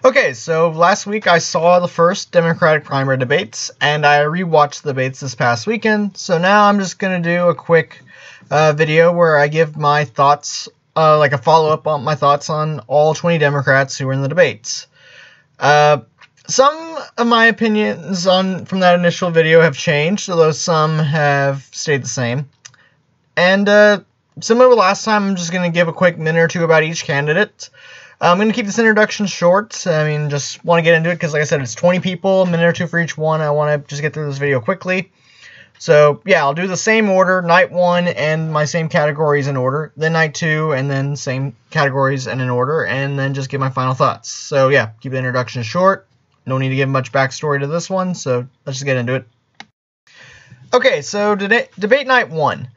Okay, so last week I saw the first Democratic primary debates, and I rewatched the debates this past weekend, so now I'm just going to do a quick video where I give my thoughts, like a follow-up on my thoughts on all 20 Democrats who were in the debates. Some of my opinions from that initial video have changed, although some have stayed the same. And similar to last time, I'm just going to give a quick minute or two about each candidate. I'm going to keep this introduction short. I mean, just want to get into it because, like I said, it's 20 people, a minute or two for each one. I want to just get through this video quickly. So, yeah, I'll do the same order, night 1, and my same categories in order. Then night 2, and then same categories and in order, and then just give my final thoughts. So, yeah, keep the introduction short. No need to give much backstory to this one, so let's just get into it. Okay, so debate night 1.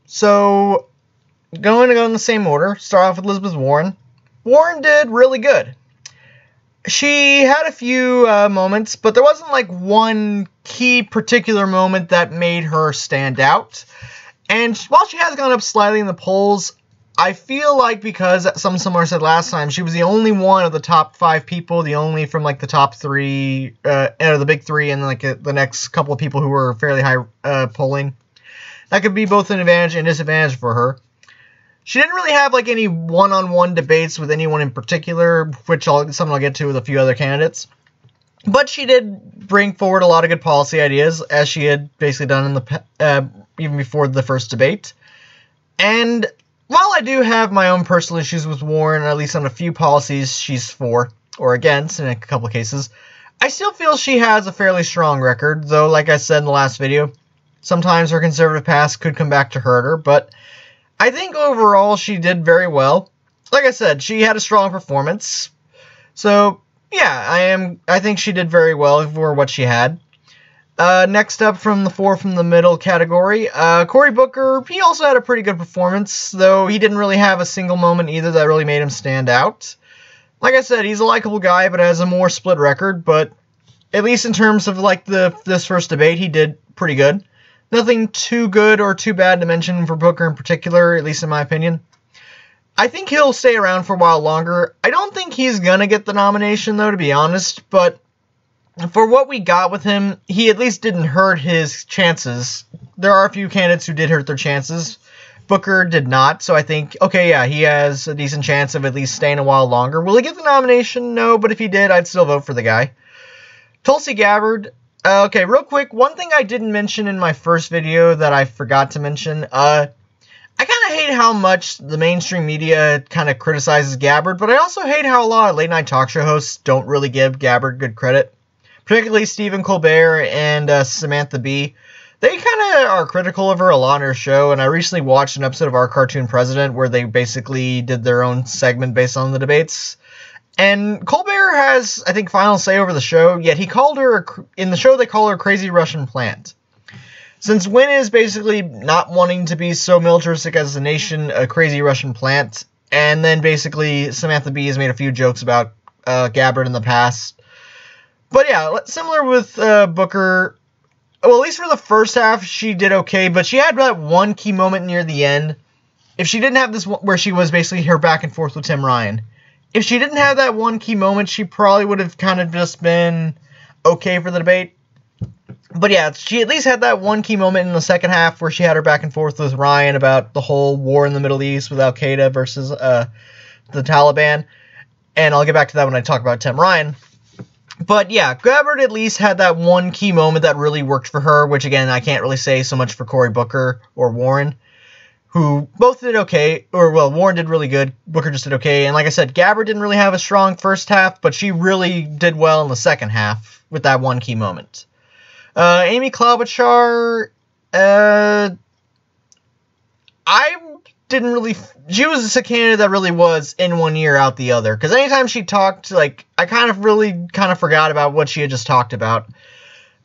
So, going to go in the same order. Start off with Elizabeth Warren. Warren did really good. She had a few moments, but there wasn't like one key particular moment that made her stand out. And while she has gone up slightly in the polls, I feel like because some similar said last time, she was the only one of the top 5 people, the only from like the top 3, the big 3, and like the next couple of people who were fairly high polling. That could be both an advantage and disadvantage for her. She didn't really have like any one-on-one debates with anyone in particular, which something I'll get to with a few other candidates. But she did bring forward a lot of good policy ideas, as she had basically done in the even before the first debate. And while I do have my own personal issues with Warren, at least on a few policies she's for or against in a couple of cases, I still feel she has a fairly strong record. Though, like I said in the last video, sometimes her conservative past could come back to hurt her, but I think overall she did very well. Like I said, she had a strong performance. So, yeah, I think she did very well for what she had. Next up from the 4 from the middle category, Cory Booker, he also had a pretty good performance, though he didn't really have a single moment either that really made him stand out. Like I said, he's a likable guy, but has a more split record, but at least in terms of like this first debate, he did pretty good. Nothing too good or too bad to mention for Booker in particular, at least in my opinion. I think he'll stay around for a while longer. I don't think he's going to get the nomination, though, to be honest. But for what we got with him, he at least didn't hurt his chances. There are a few candidates who did hurt their chances. Booker did not, so I think, okay, yeah, he has a decent chance of at least staying a while longer. Will he get the nomination? No, but if he did, I'd still vote for the guy. Tulsi Gabbard. Okay, real quick, one thing I didn't mention in my first video that I forgot to mention, I kind of hate how much the mainstream media kind of criticizes Gabbard, but I also hate how a lot of late-night talk show hosts don't really give Gabbard good credit, particularly Stephen Colbert and Samantha Bee. They kind of are critical of her a lot on her show, and I recently watched an episode of Our Cartoon President where they basically did their own segment based on the debates. And Colbert has, I think, final say over the show, yet he called her, in the show they call her Crazy Russian Plant. Since Wynn is basically not wanting to be so militaristic as a nation, a crazy Russian plant, and then basically Samantha Bee has made a few jokes about Gabbard in the past. But yeah, similar with Booker, well, at least for the first half, she did okay, but she had that one key moment near the end. If she didn't have this one where she was basically her back and forth with Tim Ryan, if she didn't have that one key moment, she probably would have kind of just been okay for the debate. But yeah, she at least had that one key moment in the second half where she had her back and forth with Ryan about the whole war in the Middle East with Al-Qaeda versus the Taliban. And I'll get back to that when I talk about Tim Ryan. But yeah, Gabbard at least had that one key moment that really worked for her, which again, I can't really say so much for Cory Booker or Warren, who both did okay, or well, Warren did really good, Booker just did okay, and like I said, Gabbard didn't really have a strong first half, but she really did well in the second half with that one key moment. Amy Klobuchar, I didn't really, she was a candidate that really was in one ear, out the other, because anytime she talked, like, I kind of forgot about what she had just talked about.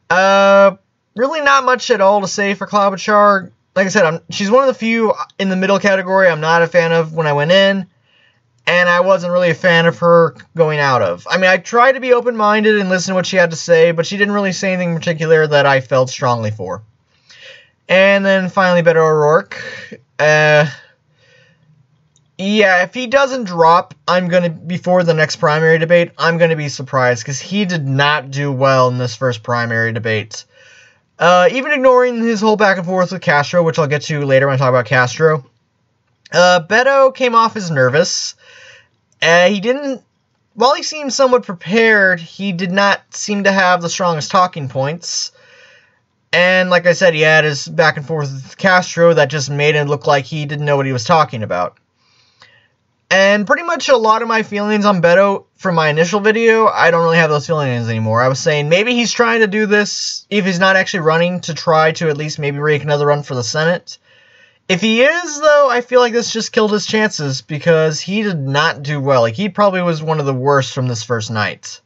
Really not much at all to say for Klobuchar. Like I said, she's one of the few in the middle category I'm not a fan of when I went in, and I wasn't really a fan of her going out of. I mean, I tried to be open-minded and listen to what she had to say, but she didn't really say anything in particular that I felt strongly for. And then finally, Beto O'Rourke. Yeah, if he doesn't drop, before the next primary debate, I'm gonna be surprised, because he did not do well in this first primary debate. Even ignoring his whole back and forth with Castro, which I'll get to later when I talk about Castro, Beto came off as nervous. While he seemed somewhat prepared, he did not seem to have the strongest talking points. And like I said, he had his back and forth with Castro that just made it look like he didn't know what he was talking about. And pretty much a lot of my feelings on Beto from my initial video, I don't really have those feelings anymore. I was saying maybe he's trying to do this, if he's not actually running, to try to at least maybe make another run for the Senate. If he is, though, I feel like this just killed his chances, because he did not do well. Like, he probably was one of the worst from this first night.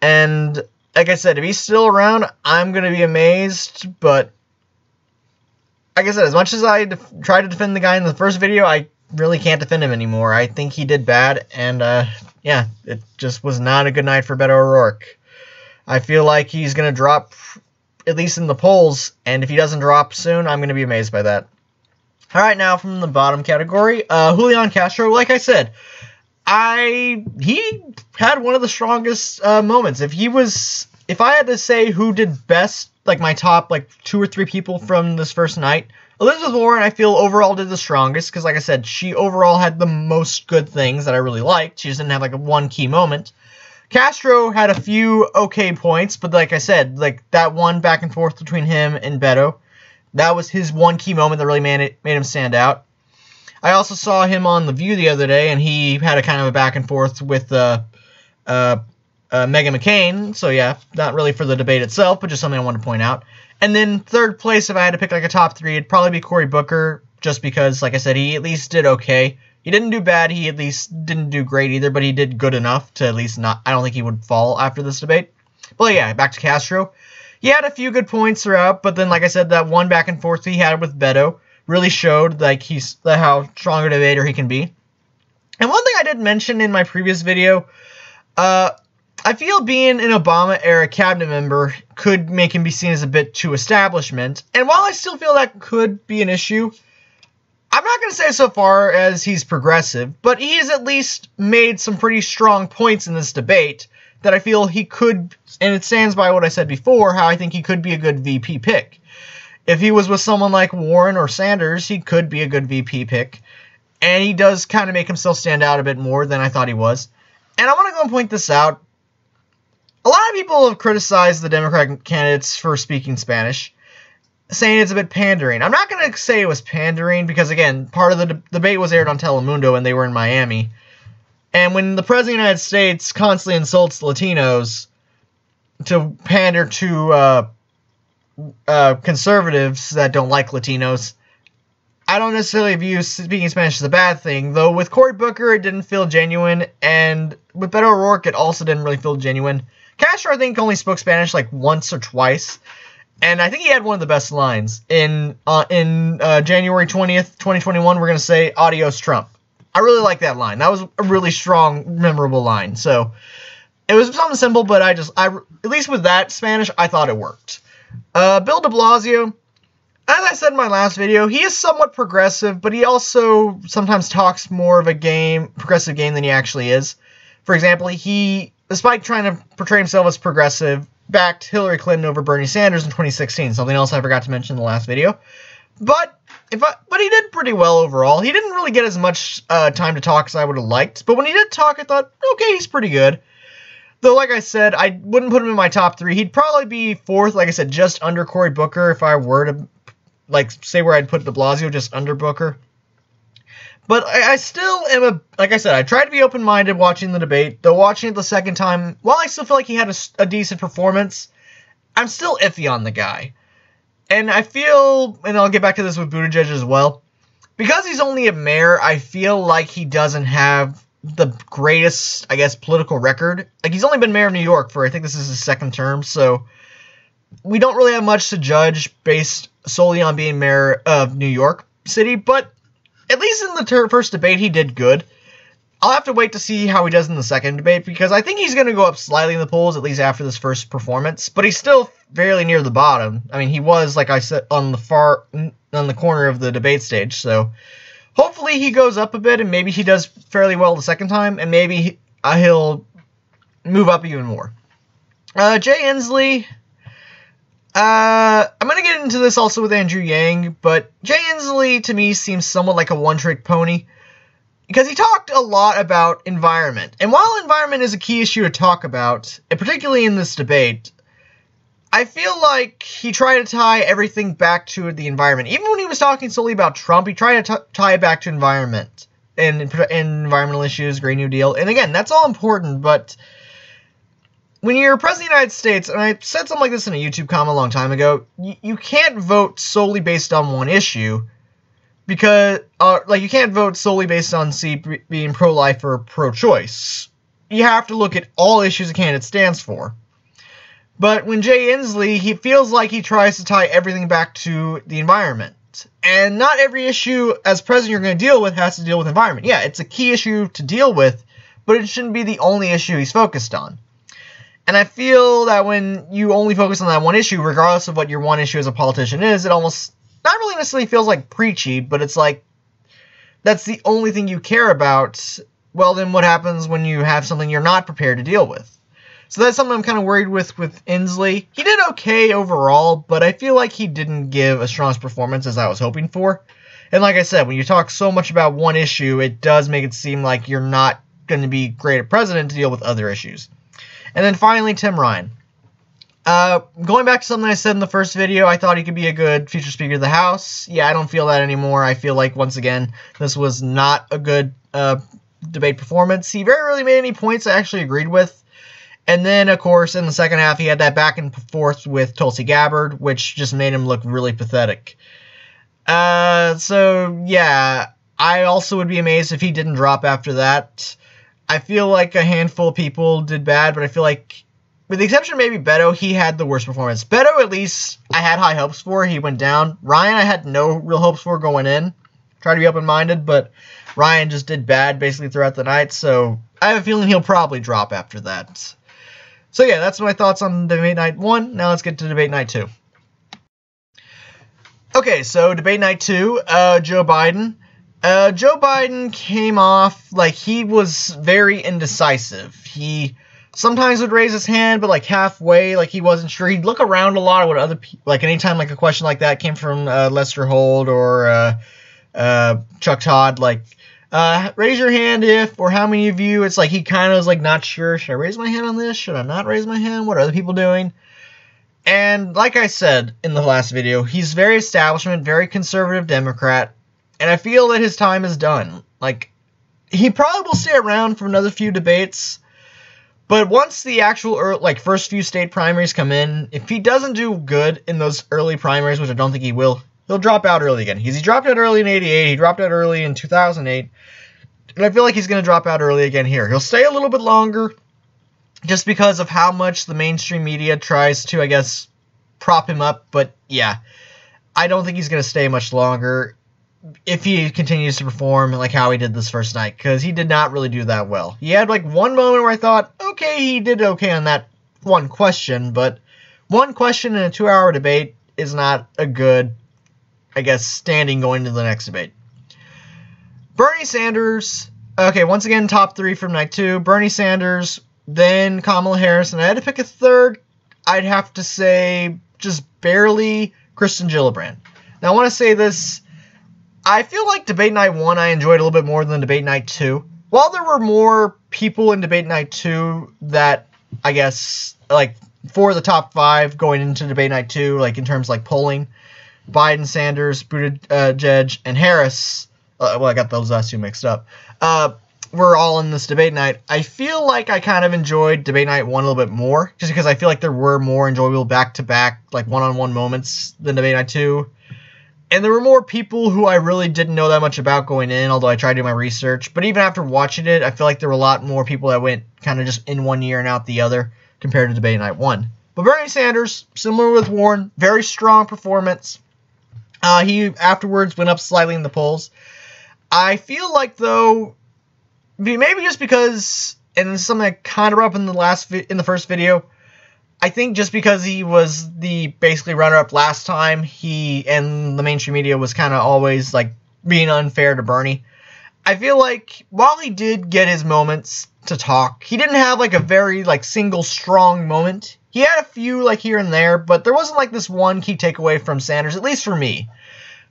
And, like I said, if he's still around, I'm going to be amazed, but like I said, as much as I tried to defend the guy in the first video, I really can't defend him anymore. I think he did bad, and yeah, it just was not a good night for Beto O'Rourke. I feel like he's going to drop, at least in the polls, and if he doesn't drop soon, I'm going to be amazed by that. Alright, now from the bottom category, Julian Castro, like I said, he had one of the strongest moments. If I had to say who did best, like my top 2 or 3 people from this first night, Elizabeth Warren, I feel, overall did the strongest, because, like I said, she overall had the most good things that I really liked. She just didn't have, one key moment. Castro had a few okay points, but like I said, that one back and forth between him and Beto, that was his one key moment that really made him stand out. I also saw him on The View the other day, and he had a kind of a back and forth with Meghan McCain, so yeah, not really for the debate itself, but just something I wanted to point out. And then third place, if I had to pick a top 3, it'd probably be Cory Booker, just because, like I said, he at least did okay. He didn't do bad, he at least didn't do great either, but he did good enough to at least not, I don't think he would fall after this debate. But yeah, back to Castro. He had a few good points throughout, but then, like I said, that one back and forth he had with Beto really showed, how strong a debater he can be. And one thing I did mention in my previous video, I feel being an Obama-era cabinet member could make him be seen as a bit too establishment. And while I still feel that could be an issue, I'm not going to say so far as he's progressive, but he's at least made some pretty strong points in this debate that I feel he could, and it stands by what I said before, how I think he could be a good VP pick. If he was with someone like Warren or Sanders, he could be a good VP pick. And he does kind of make himself stand out a bit more than I thought he was. And I want to go and point this out. A lot of people have criticized the Democratic candidates for speaking Spanish, saying it's a bit pandering. I'm not going to say it was pandering because, again, part of the debate was aired on Telemundo and they were in Miami. And when the President of the United States constantly insults Latinos to pander to conservatives that don't like Latinos, I don't necessarily view speaking Spanish as a bad thing, though with Cory Booker it didn't feel genuine, and with Beto O'Rourke it also didn't really feel genuine. Castro, I think, only spoke Spanish once or twice, and I think he had one of the best lines. In January 20th, 2021, we're going to say, "Adios, Trump." I really like that line. That was a really strong, memorable line. So, it was something simple, but at least with that Spanish, I thought it worked. Bill de Blasio, as I said in my last video, he is somewhat progressive, but he also sometimes talks more of a progressive game than he actually is. For example, he, despite trying to portray himself as progressive, backed Hillary Clinton over Bernie Sanders in 2016, something else I forgot to mention in the last video. But he did pretty well overall. He didn't really get as much time to talk as I would have liked, but when he did talk, I thought, okay, he's pretty good. Though, like I said, I wouldn't put him in my top 3. He'd probably be 4th, like I said, just under Cory Booker if I were to, say where I'd put de Blasio, just under Booker. But I still am like I said, I tried to be open-minded watching the debate, though watching it the second time, while I still feel like he had a decent performance, I'm still iffy on the guy. And I feel, and I'll get back to this with Buttigieg as well, because he's only a mayor, I feel like he doesn't have the greatest, I guess, political record. He's only been mayor of New York for, I think this is his 2nd term, so we don't really have much to judge based solely on being mayor of New York City, but at least in the first debate, he did good. I'll have to wait to see how he does in the second debate, because I think he's going to go up slightly in the polls, at least after this first performance, but he's still fairly near the bottom. I mean, he was, like I said, on the corner of the debate stage, so Hopefully he goes up a bit, and maybe he does fairly well the second time, and maybe he'll move up even more. Jay Inslee, I'm going to get into this also with Andrew Yang, but Jay Inslee to me seems somewhat like a one-trick pony, because he talked a lot about environment. And while environment is a key issue to talk about, and particularly in this debate, I feel like he tried to tie everything back to the environment. Even when he was talking solely about Trump, he tried to tie it back to environment and environmental issues, Green New Deal. And again, that's all important, but when you're president of the United States, and I said something like this in a YouTube comment a long time ago, you can't vote solely based on one issue, because, you can't vote solely based on, being pro-life or pro-choice. You have to look at all issues a candidate stands for. But when Jay Inslee, he feels like he tries to tie everything back to the environment. And not every issue as president you're going to deal with has to deal with environment. Yeah, it's a key issue to deal with, but it shouldn't be the only issue he's focused on. And I feel that when you only focus on that one issue, regardless of what your one issue as a politician is, it almost not really necessarily feels like preachy, but it's like that's the only thing you care about. Well, then what happens when you have something you're not prepared to deal with? So that's something I'm kind of worried with Inslee. He did okay overall, but I feel like he didn't give as strong a performance as I was hoping for. And like I said, when you talk so much about one issue, it does make it seem like you're not going to be great at president to deal with other issues. And then finally, Tim Ryan. Going back to something I said in the first video, I thought he could be a good future Speaker of the House. Yeah, I don't feel that anymore. I feel like, once again, this was not a good debate performance. He very rarely made any points I actually agreed with. And then, of course, in the second half, he had that back and forth with Tulsi Gabbard, which just made him look really pathetic. So, yeah, I also would be amazed if he didn't drop after that. I feel like a handful of people did bad, but I feel like, with the exception of maybe Beto, he had the worst performance. Beto, at least, I had high hopes for. He went down. Ryan, I had no real hopes for going in. Tried to be open-minded, but Ryan just did bad basically throughout the night, so I have a feeling he'll probably drop after that. So yeah, that's my thoughts on Debate Night 1. Now let's get to Debate Night 2. Okay, so Debate Night 2, Joe Biden. Joe Biden came off like he was very indecisive. He sometimes would raise his hand, but like halfway, like he wasn't sure. He'd look around a lot at what other people, like anytime like a question like that came from Lester Holt or Chuck Todd, like, raise your hand if, or how many of you, it's like he kind of was like not sure, should I raise my hand on this, should I not raise my hand, what are other people doing? And like I said in the last video, he's very establishment, very conservative Democrat, and I feel that his time is done. Like, he probably will stay around for another few debates, but once the actual first few state primaries come in, if he doesn't do good in those early primaries, which I don't think he will, he'll drop out early again. He dropped out early in 88. He dropped out early in 2008. And I feel like he's going to drop out early again here. He'll stay a little bit longer just because of how much the mainstream media tries to, I guess, prop him up. But, yeah, I don't think he's going to stay much longer if he continues to perform like how he did this first night, because he did not really do that well. He had, like, one moment where I thought, okay, he did okay on that one question, but one question in a 2-hour debate is not a good, I guess, standing going into the next debate. Bernie Sanders, okay, once again, top 3 from night 2. Bernie Sanders, then Kamala Harris, and I had to pick a third. I'd have to say, just barely, Kristen Gillibrand. Now, I want to say this. I feel like Debate Night 1 I enjoyed a little bit more than Debate Night 2. While there were more people in Debate Night 2 that, I guess, like, for the top 5 going into Debate Night 2, like, in terms of, like, polling, Biden, Sanders, Buttigieg, and Harris, well, I got those last two mixed up, were all in this debate night. I feel like I kind of enjoyed Debate Night 1 a little bit more, just because I feel like there were more enjoyable back-to-back, like, one-on-one moments than Debate Night 2. And there were more people who I really didn't know that much about going in, although I tried to do my research. But even after watching it, I feel like there were a lot more people that went kind of just in one year and out the other compared to Debate Night 1. But Bernie Sanders, similar with Warren, very strong performance. He afterwards went up slightly in the polls. I feel like, though, maybe just because, and this is something I kind of brought up in the first video, I think just because he was the basically runner-up last time, he and the mainstream media was kind of always like being unfair to Bernie. I feel like while he did get his moments to talk, he didn't have like a very like single strong moment. He had a few like here and there, but there wasn't like this one key takeaway from Sanders, at least for me.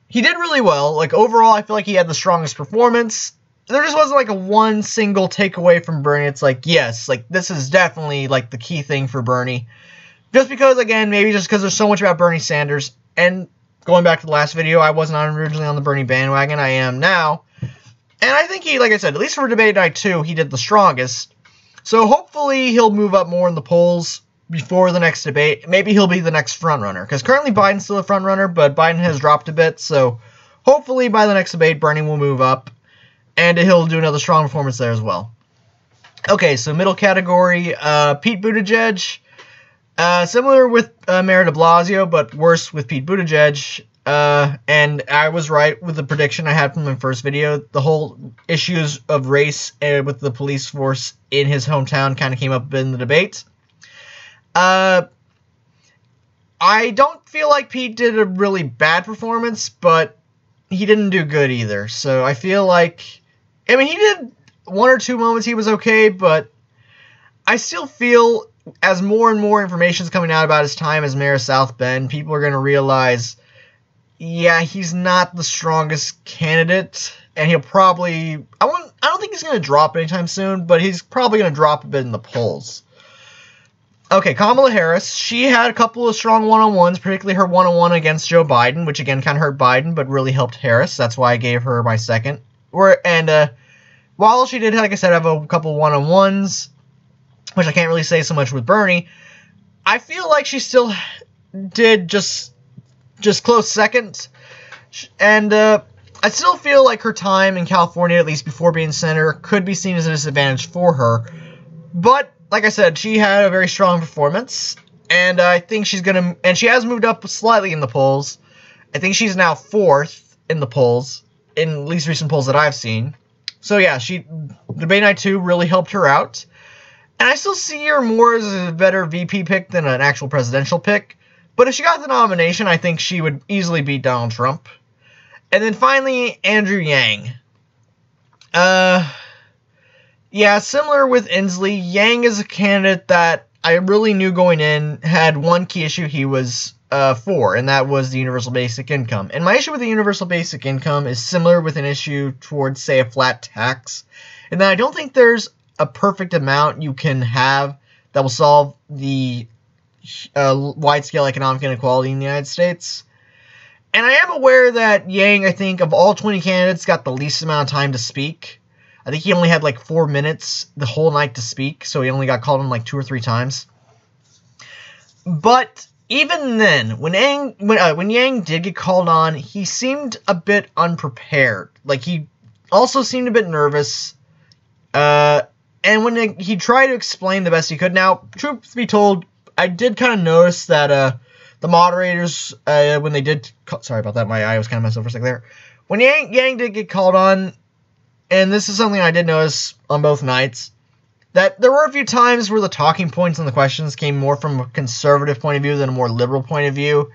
He did really well. Like overall, I feel like he had the strongest performance. There just wasn't like a one single takeaway from Bernie. It's like, yes, like this is definitely like the key thing for Bernie. Just because, again, maybe just because there's so much about Bernie Sanders. And going back to the last video, I wasn't originally on the Bernie bandwagon. I am now. And I think he, like I said, at least for debate night 2, he did the strongest. So hopefully he'll move up more in the polls before the next debate. Maybe he'll be the next frontrunner. Because currently Biden's still a frontrunner, but Biden has dropped a bit. So hopefully by the next debate, Bernie will move up. And he'll do another strong performance there as well. Okay, so middle category, Pete Buttigieg. Similar with Mayor de Blasio, but worse with Pete Buttigieg. And I was right with the prediction I had from the first video. The whole issues of race with the police force in his hometown kind of came up in the debate. I don't feel like Pete did a really bad performance, but he didn't do good either. So I feel like, I mean, he did one or two moments he was okay, but I still feel as more and more information is coming out about his time as mayor of South Bend, people are going to realize, yeah, he's not the strongest candidate, and he'll probably, I don't think he's going to drop anytime soon, but he's probably going to drop a bit in the polls. Okay, Kamala Harris, she had a couple of strong one-on-ones, particularly her one-on-one against Joe Biden, which again kind of hurt Biden, but really helped Harris. That's why I gave her my second. While she did, like I said, have a couple one-on-ones, which I can't really say so much with Bernie, I feel like she still did just close second. And I still feel like her time in California, at least before being senator, could be seen as a disadvantage for her. But, like I said, she had a very strong performance. And I think she's going to... And she has moved up slightly in the polls. I think she's now 4th in the polls, in at least recent polls that I've seen. So, yeah, Debate Night 2 really helped her out. And I still see her more as a better VP pick than an actual presidential pick. But if she got the nomination, I think she would easily beat Donald Trump. And then finally, Andrew Yang. Yeah, similar with Inslee, Yang is a candidate that I really knew going in had one key issue he was for, and that was the universal basic income. And my issue with the universal basic income is similar with an issue towards, say, a flat tax. And that I don't think there's a perfect amount you can have that will solve the wide-scale economic inequality in the United States. And I am aware that Yang, I think, of all 20 candidates, got the least amount of time to speak. I think he only had like 4 minutes the whole night to speak, so he only got called on like 2 or 3 times. But even then, when Yang did get called on, he seemed a bit unprepared. Like, he also seemed a bit nervous. And when he tried to explain the best he could, now, truth be told, I did kind of notice that the moderators, when they did... Sorry about that, my eye was kind of messed up for a second there. When Yang did get called on, and this is something I did notice on both nights, that there were a few times where the talking points and the questions came more from a conservative point of view than a more liberal point of view.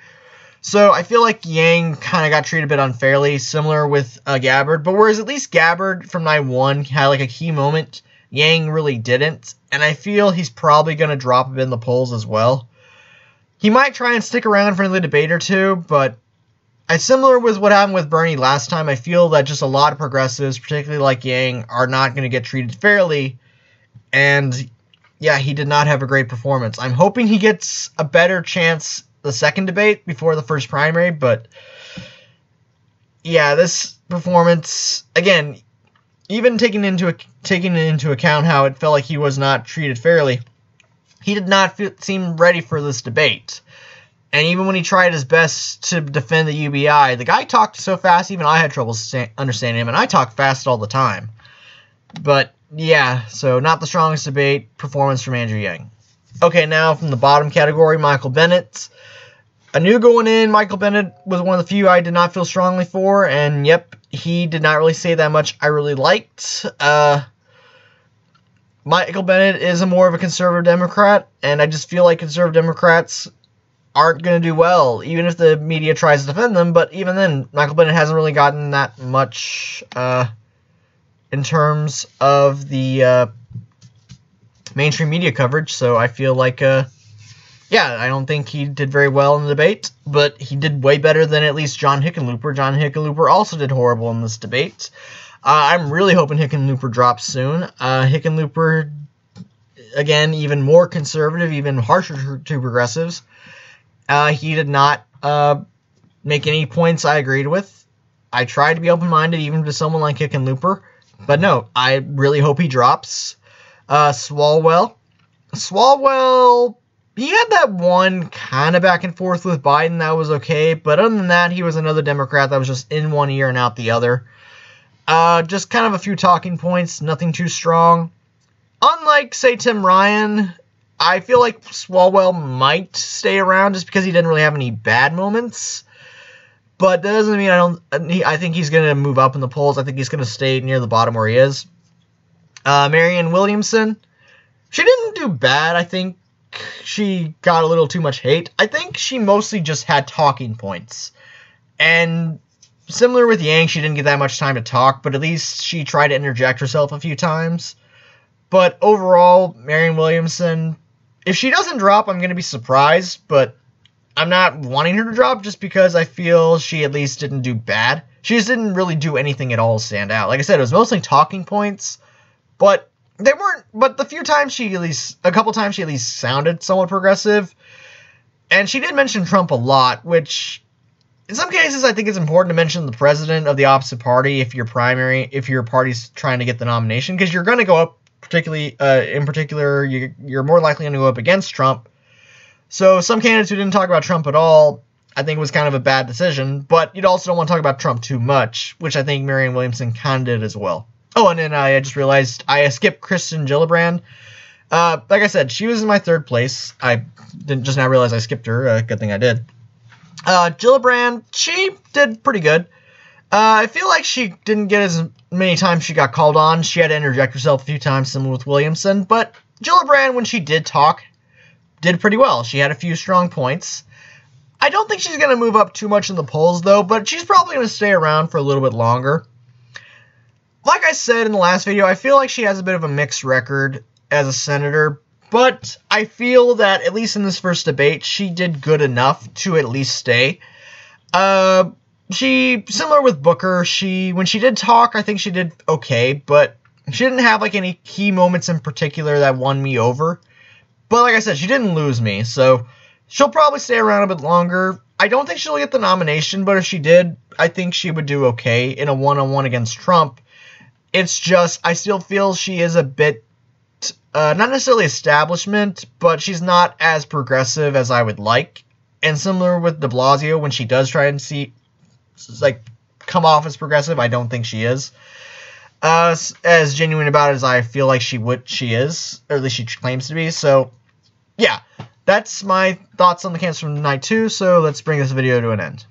So I feel like Yang kind of got treated a bit unfairly, similar with Gabbard. But whereas at least Gabbard from night 1 had like a key moment, Yang really didn't. And I feel he's probably going to drop a bit in the polls as well. He might try and stick around for the debate or two, but similar with what happened with Bernie last time, I feel that just a lot of progressives, particularly like Yang, are not going to get treated fairly. And yeah, he did not have a great performance. I'm hoping he gets a better chance the second debate before the first primary, but yeah, this performance, again, even taking into account how it felt like he was not treated fairly, he did not seem ready for this debate. And even when he tried his best to defend the UBI, the guy talked so fast, even I had trouble understanding him, and I talk fast all the time. But yeah, so not the strongest debate performance from Andrew Yang. Okay, now from the bottom category, Michael Bennet. I knew going in, Michael Bennet was one of the few I did not feel strongly for, and yep, he did not really say that much I really liked. Michael Bennet is more of a conservative Democrat, and I just feel like conservative Democrats aren't going to do well, even if the media tries to defend them. But even then, Michael Bennett hasn't really gotten that much in terms of the mainstream media coverage. So I feel like, yeah, I don't think he did very well in the debate, but he did way better than at least John Hickenlooper. John Hickenlooper also did horrible in this debate. I'm really hoping Hickenlooper drops soon. Hickenlooper, again, even more conservative, even harsher to progressives. He did not make any points I agreed with. I tried to be open-minded even to someone like Hickenlooper, but no, I really hope he drops. Swalwell, he had that one kind of back and forth with Biden that was okay, but other than that, he was another Democrat that was just in one ear and out the other. Just kind of a few talking points, nothing too strong. Unlike, say, Tim Ryan, I feel like Swalwell might stay around just because he didn't really have any bad moments. But that doesn't mean I think he's going to move up in the polls. I think he's going to stay near the bottom where he is. Marianne Williamson, she didn't do bad. I think she got a little too much hate. I think she mostly just had talking points. And similar with Yang, she didn't get that much time to talk, but at least she tried to interject herself a few times. But overall, Marianne Williamson, if she doesn't drop, I'm going to be surprised, but I'm not wanting her to drop just because I feel she at least didn't do bad. She just didn't really do anything at all stand out. Like I said, it was mostly talking points, but they weren't, but a couple times she at least sounded somewhat progressive. And she did mention Trump a lot, which in some cases I think it's important to mention the president of the opposite party if your party's trying to get the nomination, because you're going to go up, in particular, you're more likely going to go up against Trump. So some candidates who didn't talk about Trump at all, I think was kind of a bad decision, but you'd also don't want to talk about Trump too much, which I think Marianne Williamson kind of did as well. Oh, and then I just realized I skipped Kirsten Gillibrand. Like I said, she was in my third place. I didn't just now realize I skipped her. Good thing I did. Gillibrand, she did pretty good. I feel like she didn't get as many times she got called on. She had to interject herself a few times, similar with Williamson. But Gillibrand, when she did talk, did pretty well. She had a few strong points. I don't think she's going to move up too much in the polls, though, but she's probably going to stay around for a little bit longer. Like I said in the last video, I feel like she has a bit of a mixed record as a senator, but I feel that, at least in this first debate, she did good enough to at least stay. Similar with Booker, when she did talk, I think she did okay, but she didn't have like any key moments in particular that won me over. But like I said, she didn't lose me, so she'll probably stay around a bit longer. I don't think she'll get the nomination, but if she did, I think she would do okay in a one-on-one against Trump. It's just, I still feel she is a bit, not necessarily establishment, but she's not as progressive as I would like. And similar with de Blasio, when she does try and come off as progressive, I don't think she is as genuine about it as I feel like she is, or at least she claims to be. So, yeah, that's my thoughts on the candidates from night 2, so let's bring this video to an end.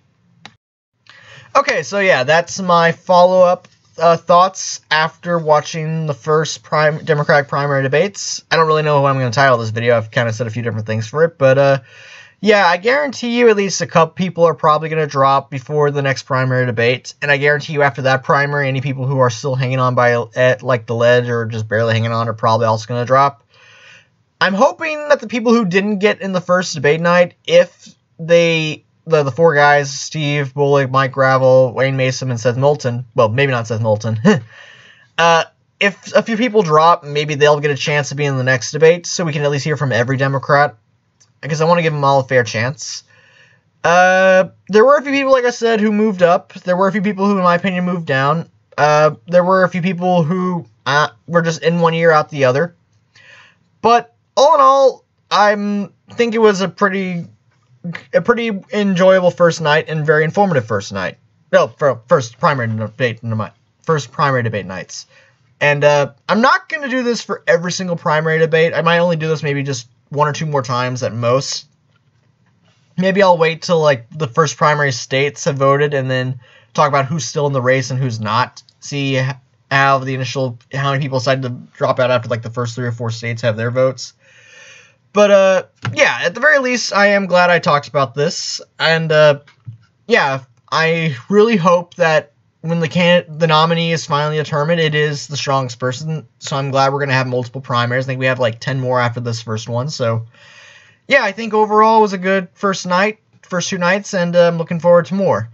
Okay, so yeah, that's my follow-up thoughts after watching the first Democratic primary debates. I don't really know what I'm going to title this video. I've kind of said a few different things for it, but yeah, I guarantee you at least a couple people are probably going to drop before the next primary debate, and I guarantee you after that primary, any people who are still hanging on at the ledge or just barely hanging on are probably also going to drop. I'm hoping that the people who didn't get in the first debate night, if the 4 guys, Steve Bullock, Mike Gravel, Wayne Mason, and Seth Moulton, well, maybe not Seth Moulton, if a few people drop, maybe they'll get a chance to be in the next debate, so we can at least hear from every Democrat, because I want to give them all a fair chance. There were a few people, like I said, who moved up. There were a few people who, in my opinion, moved down. There were a few people who were just in one ear, out the other. But all in all, I think it was a pretty enjoyable first night and very informative first night. No, for first primary debate nights. And I'm not going to do this for every single primary debate. I might only do this maybe just 1 or 2 more times at most. Maybe I'll wait till like the first primary states have voted and then talk about who's still in the race and who's not. See how many people decided to drop out after like the first 3 or 4 states have their votes. But, yeah, at the very least, I am glad I talked about this. And, yeah, I really hope that when the nominee is finally determined, it is the strongest person. So I'm glad we're going to have multiple primaries. I think we have like 10 more after this first one. So, yeah, I think overall it was a good first two nights, and I'm looking forward to more.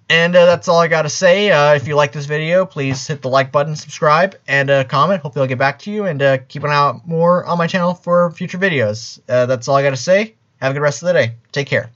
And that's all I got to say. If you like this video, please hit the like button, subscribe, and comment. Hopefully I'll get back to you, and keep an eye out more on my channel for future videos. That's all I got to say. Have a good rest of the day. Take care.